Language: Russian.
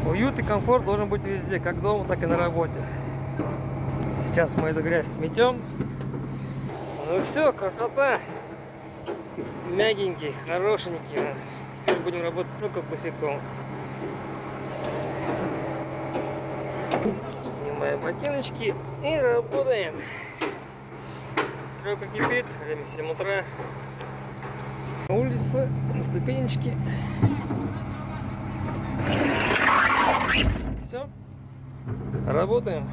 Уют и комфорт должен быть везде, как дома, так и на работе. Сейчас мы эту грязь сметем. Ну все, красота. Мягенький, хорошенький. Теперь будем работать только босиком. Снимаем ботиночки и работаем. Стройка кипит, время 7 утра. На улице, на ступенечке. Все, работаем.